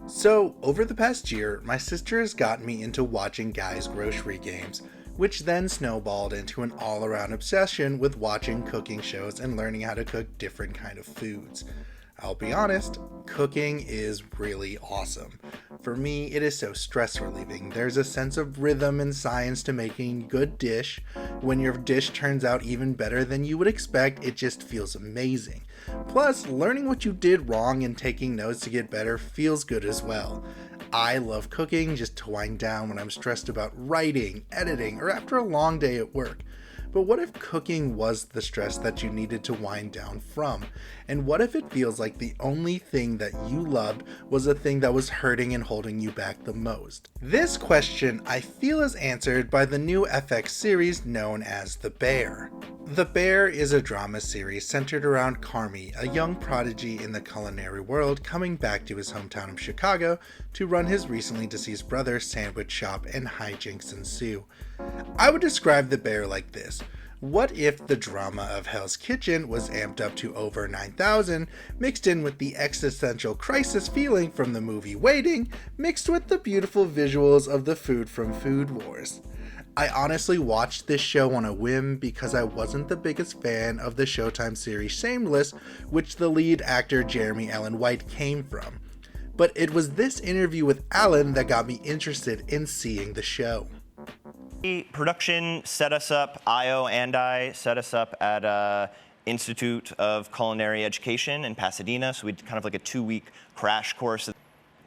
So, over the past year, my sister has gotten me into watching Guy's Grocery Games, which then snowballed into an all-around obsession with watching cooking shows and learning how to cook different kind of foods. I'll be honest, cooking is really awesome. For me, it is so stress relieving. There's a sense of rhythm and science to making a good dish. When your dish turns out even better than you would expect, it just feels amazing. Plus, learning what you did wrong and taking notes to get better feels good as well. I love cooking just to wind down when I'm stressed about writing, editing, or after a long day at work. But what if cooking was the stress that you needed to wind down from? And what if it feels like the only thing that you loved was the thing that was hurting and holding you back the most? This question I feel is answered by the new FX series known as The Bear. The Bear is a drama series centered around Carmy, a young prodigy in the culinary world coming back to his hometown of Chicago to run his recently deceased brother's sandwich shop, and hijinks ensue. I would describe The Bear like this. What if the drama of Hell's Kitchen was amped up to over 9,000, mixed in with the existential crisis feeling from the movie Waiting, mixed with the beautiful visuals of the food from Food Wars? I honestly watched this show on a whim because I wasn't the biggest fan of the Showtime series Shameless, which the lead actor Jeremy Allen White came from. But it was this interview with Allen that got me interested in seeing the show. Production set us up, Io and I set us up at Institute of Culinary Education in Pasadena. So we did kind of like a 2-week crash course.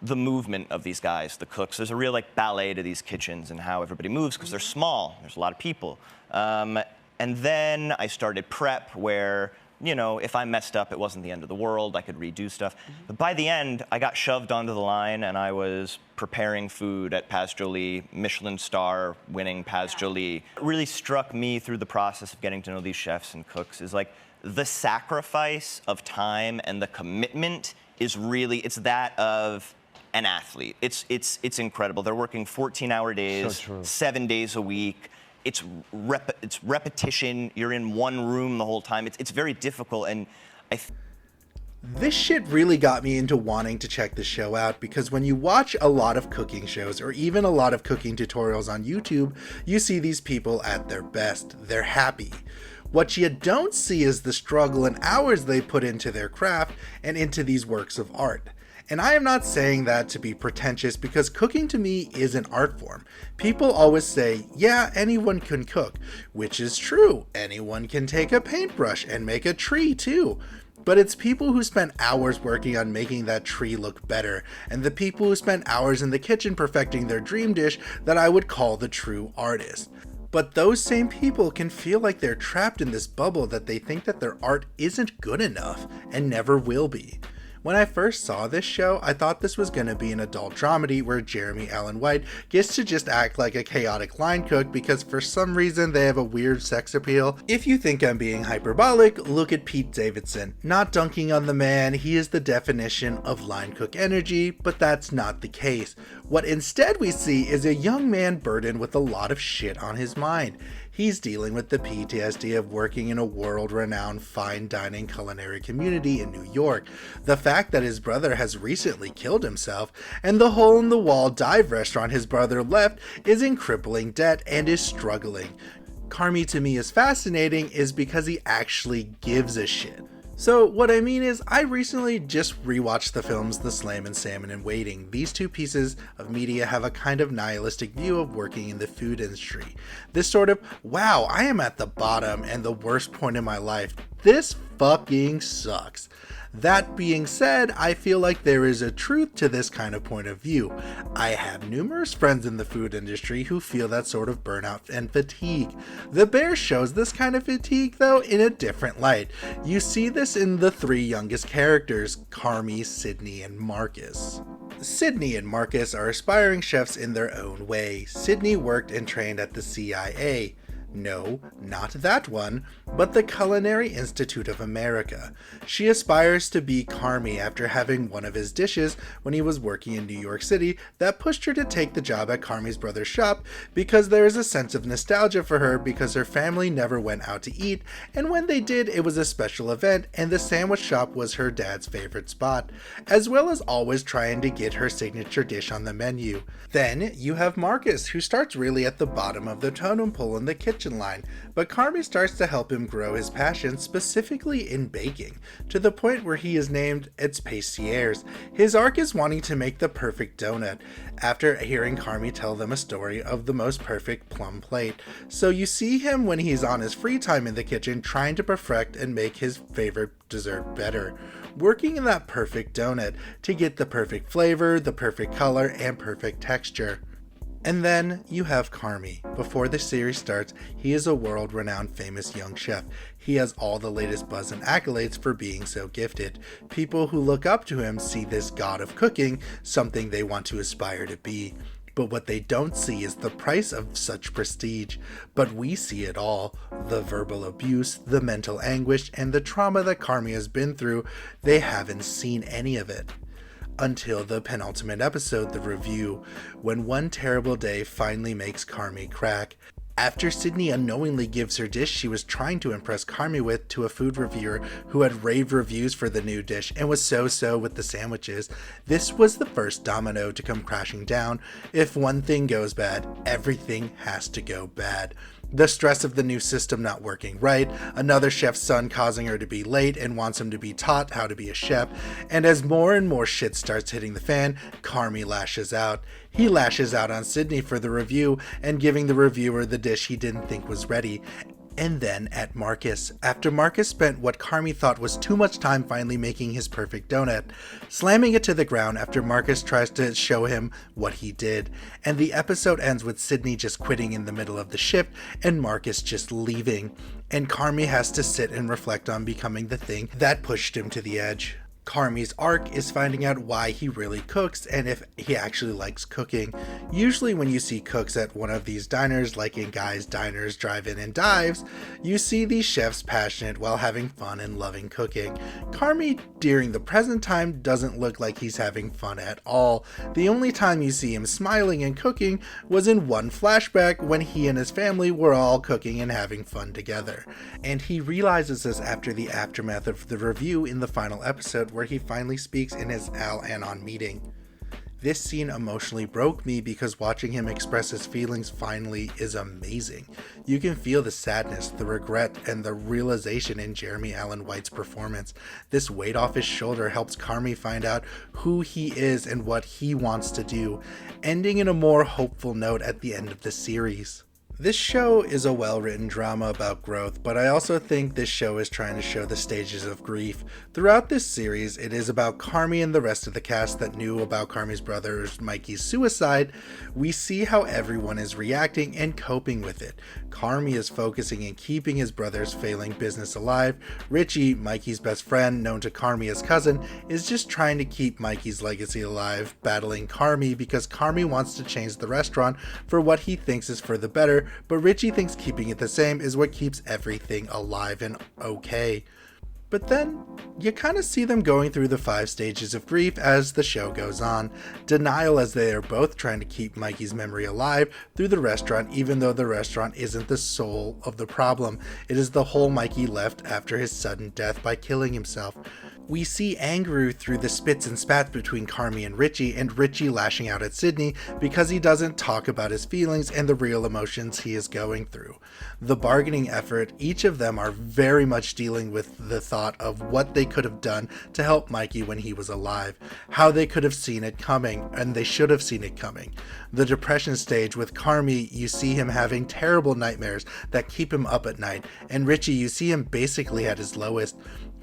The movement of these guys, the cooks. There's a real like ballet to these kitchens and how everybody moves because they're small. There's a lot of people. And then I started prep where, you know, if I messed up, it wasn't the end of the world. I could redo stuff. But by the end, I got shoved onto the line and I was preparing food at Paz Jolie, Michelin star winning Paz Jolie. It really struck me through the process of getting to know these chefs and cooks is like the sacrifice of time and the commitment is really, it's that of an athlete. It's incredible. They're working 14-hour days, 7 days a week. It's repetition. You're in one room the whole time. It's very difficult, and This shit really got me into wanting to check the show out because when you watch a lot of cooking shows or even a lot of cooking tutorials on YouTube, you see these people at their best. They're happy. What you don't see is the struggle and hours they put into their craft and into these works of art. And I am not saying that to be pretentious because cooking to me is an art form. People always say, yeah, anyone can cook, which is true. Anyone can take a paintbrush and make a tree too. But it's people who spend hours working on making that tree look better, and the people who spend hours in the kitchen perfecting their dream dish that I would call the true artist. But those same people can feel like they're trapped in this bubble that they think that their art isn't good enough and never will be. When I first saw this show, I thought this was going to be an adult dramedy where Jeremy Allen White gets to just act like a chaotic line cook because for some reason they have a weird sex appeal. If you think I'm being hyperbolic, look at Pete Davidson. Not dunking on the man, he is the definition of line cook energy, but that's not the case. What instead we see is a young man burdened with a lot of shit on his mind. He's dealing with the PTSD of working in a world-renowned fine dining culinary community in New York, the fact that his brother has recently killed himself, and the hole-in-the-wall dive restaurant his brother left is in crippling debt and is struggling. Carmy to me is fascinating is because he actually gives a shit. So what I mean is, I recently just rewatched the films The Slam and Salmon and Waiting. These two pieces of media have a kind of nihilistic view of working in the food industry. This sort of, wow, I am at the bottom and the worst point in my life. This fucking sucks. That being said, I feel like there is a truth to this kind of point of view. I have numerous friends in the food industry who feel that sort of burnout and fatigue. The Bear shows this kind of fatigue, though, in a different light. You see this in the three youngest characters, Carmy, Sydney, and Marcus. Sydney and Marcus are aspiring chefs in their own way. Sydney worked and trained at the CIA. No, not that one, but the Culinary Institute of America. She aspires to be Carmy after having one of his dishes when he was working in New York City that pushed her to take the job at Carmy's brother's shop because there is a sense of nostalgia for her because her family never went out to eat, and when they did, it was a special event and the sandwich shop was her dad's favorite spot, as well as always trying to get her signature dish on the menu. Then you have Marcus, who starts really at the bottom of the totem pole in the kitchen line, but Carmy starts to help him grow his passion, specifically in baking, to the point where he is named its pâtissier. His arc is wanting to make the perfect donut, after hearing Carmy tell them a story of the most perfect plum plate. So you see him when he's on his free time in the kitchen trying to perfect and make his favorite dessert better, working in that perfect donut to get the perfect flavor, the perfect color, and perfect texture. And then you have Carmy. Before the series starts, he is a world-renowned famous young chef. He has all the latest buzz and accolades for being so gifted. People who look up to him see this god of cooking, something they want to aspire to be. But what they don't see is the price of such prestige. But we see it all. The verbal abuse, the mental anguish, and the trauma that Carmy has been through. They haven't seen any of it. Until the penultimate episode, the review, when one terrible day finally makes Carmy crack. After Sydney unknowingly gives her dish she was trying to impress Carmy with to a food reviewer who had rave reviews for the new dish and was so-so with the sandwiches, this was the first domino to come crashing down. If one thing goes bad, everything has to go bad. The stress of the new system not working right, another chef's son causing her to be late and wants him to be taught how to be a chef, and as more and more shit starts hitting the fan, Carmy lashes out. He lashes out on Sydney for the review and giving the reviewer the dish he didn't think was ready. And then at Marcus, after Marcus spent what Carmy thought was too much time finally making his perfect donut, slamming it to the ground after Marcus tries to show him what he did. And the episode ends with Sydney just quitting in the middle of the shift and Marcus just leaving. And Carmy has to sit and reflect on becoming the thing that pushed him to the edge. Carmy's arc is finding out why he really cooks and if he actually likes cooking. Usually when you see cooks at one of these diners, like in Guys, Diners, Drive-In, and Dives, you see these chefs passionate while having fun and loving cooking. Carmy, during the present time, doesn't look like he's having fun at all. The only time you see him smiling and cooking was in one flashback when he and his family were all cooking and having fun together. And he realizes this after the aftermath of the review in the final episode, where he finally speaks in his Al-Anon meeting. This scene emotionally broke me because watching him express his feelings finally is amazing. You can feel the sadness, the regret, and the realization in Jeremy Allen White's performance. This weight off his shoulder helps Carmy find out who he is and what he wants to do, ending in a more hopeful note at the end of the series. This show is a well-written drama about growth, but I also think this show is trying to show the stages of grief. Throughout this series, it is about Carmy and the rest of the cast that knew about Carmy's brother Mikey's suicide. We see how everyone is reacting and coping with it. Carmy is focusing in keeping his brother's failing business alive. Richie, Mikey's best friend, known to Carmy as cousin, is just trying to keep Mikey's legacy alive, battling Carmy because Carmy wants to change the restaurant for what he thinks is for the better, but Richie thinks keeping it the same is what keeps everything alive and okay. But then, you kind of see them going through the 5 stages of grief as the show goes on. Denial, as they are both trying to keep Mikey's memory alive through the restaurant, even though the restaurant isn't the soul of the problem. It is the whole Mikey left after his sudden death by killing himself. We see anger through the spits and spats between Carmy and Richie lashing out at Sydney because he doesn't talk about his feelings and the real emotions he is going through. The bargaining effort, each of them are very much dealing with the thought of what they could have done to help Mikey when he was alive, how they could have seen it coming, and they should have seen it coming. The depression stage with Carmy, you see him having terrible nightmares that keep him up at night, and Richie, you see him basically at his lowest.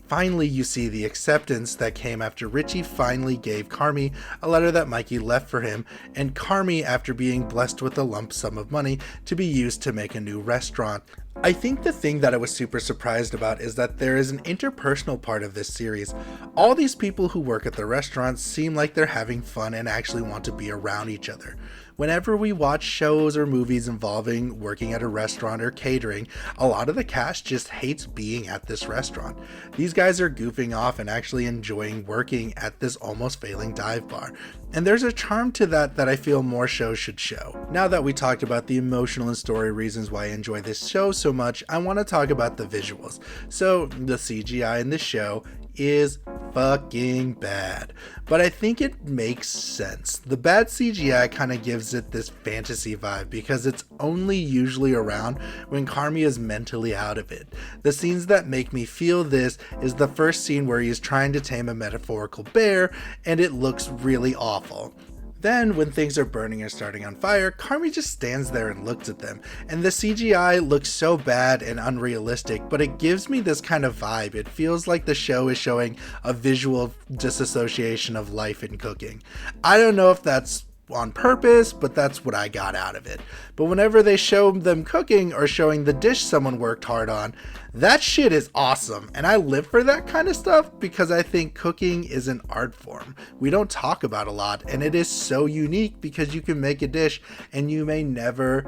Finally, you see the acceptance that came after Richie finally gave Carmy a letter that Mikey left for him, and Carmy after being blessed with a lump sum of money to be used to make a new restaurant. I think the thing that I was super surprised about is that there is an interpersonal part of this series. All these people who work at the restaurants seem like they're having fun and actually want to be around each other. Whenever we watch shows or movies involving working at a restaurant or catering, a lot of the cast just hates being at this restaurant. These guys are goofing off and actually enjoying working at this almost failing dive bar. And there's a charm to that I feel more shows should show. Now that we talked about the emotional and story reasons why I enjoy this show so much, I want to talk about the visuals. So the CGI in this show is fucking bad, but I think it makes sense. The bad CGI kind of gives it this fantasy vibe because it's only usually around when Carmy is mentally out of it. The scenes that make me feel this is the first scene where he's trying to tame a metaphorical bear and it looks really awful. Then, when things are burning or starting on fire, Carmy just stands there and looks at them, and the CGI looks so bad and unrealistic, but it gives me this kind of vibe. It feels like the show is showing a visual disassociation of life in cooking. I don't know if that's on purpose, but that's what I got out of it. But whenever they show them cooking or showing the dish someone worked hard on, that shit is awesome, and I live for that kind of stuff because I think cooking is an art form we don't talk about a lot, and it is so unique because you can make a dish and you may never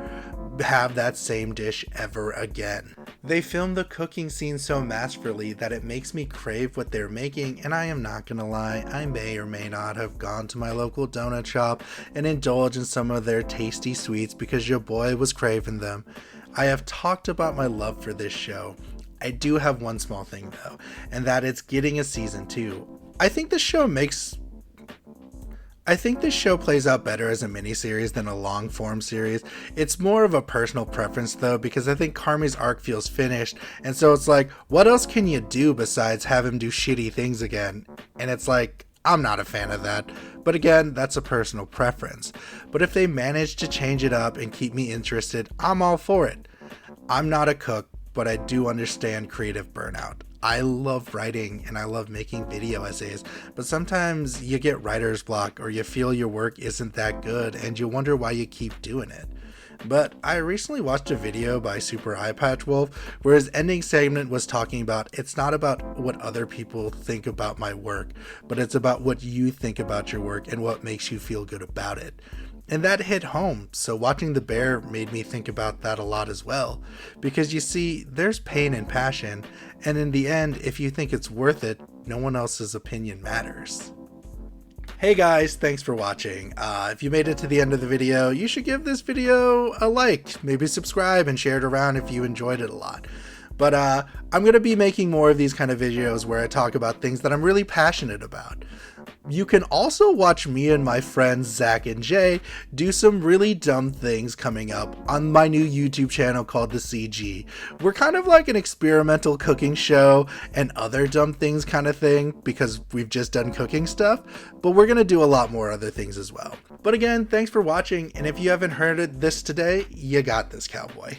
have that same dish ever again. They film the cooking scene so masterfully that it makes me crave what they're making, and I am not gonna lie, I may or may not have gone to my local donut shop and indulged in some of their tasty sweets because your boy was craving them. I have talked about my love for this show. I do have one small thing though, and that it's getting a season 2. I think this show plays out better as a miniseries than a long form series. It's more of a personal preference though, because I think Carmy's arc feels finished, and so it's like, what else can you do besides have him do shitty things again? And it's like, I'm not a fan of that. But again, that's a personal preference. But if they manage to change it up and keep me interested, I'm all for it. I'm not a cook, but I do understand creative burnout. I love writing and I love making video essays, but sometimes you get writer's block or you feel your work isn't that good and you wonder why you keep doing it. But I recently watched a video by Super Eyepatch Wolf where his ending segment was talking about it's not about what other people think about my work, but it's about what you think about your work and what makes you feel good about it. And that hit home, so watching The Bear made me think about that a lot as well. Because you see, there's pain and passion, and in the end, if you think it's worth it, no one else's opinion matters. Hey guys, thanks for watching. If you made it to the end of the video, you should give this video a like, maybe subscribe and share it around if you enjoyed it a lot. But I'm going to be making more of these kind of videos where I talk about things that I'm really passionate about. You can also watch me and my friends Zach and Jay do some really dumb things coming up on my new YouTube channel called The CG. We're kind of like an experimental cooking show and other dumb things kind of thing because we've just done cooking stuff, but we're going to do a lot more other things as well. But again, thanks for watching, and if you haven't heard this today, you got this, cowboy.